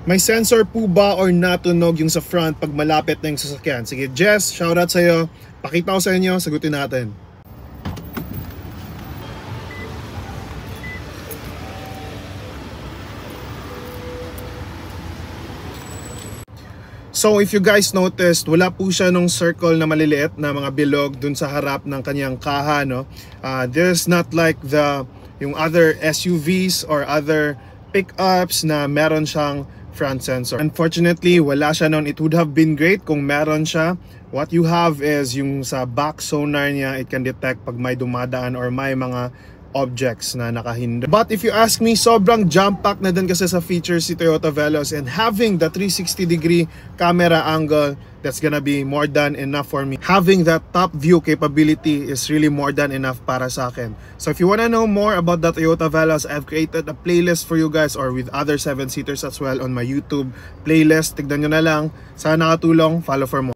May sensor po ba or natunog yung sa front pag malapit na yung sasakyan? Sige Jess, shoutout sa'yo. Pakita ko sa inyo, sagutin natin. So if you guys noticed, wala po siya nung circle na maliliit na mga bilog dun sa harap ng kanyang kaha, no? This is not like yung other SUVs or other pickups na meron siyang front sensor. Unfortunately, wala siya noon. It would have been great kung meron siya. What you have is yung sa back sonar niya, it can detect pag may dumadaan or may mga objects na nakahinder. But if you ask me, sobrang jump pack na din kasi sa features si Toyota Veloz, and having the 360-degree camera angle, that's gonna be more than enough for me. Having that top view capability is really more than enough para sa akin. So if you wanna know more about the Toyota Veloz, I've created a playlist for you guys, or with other 7-seaters as well, on my YouTube playlist. Tignan nyo na lang. Sana nakatulong. Follow for more.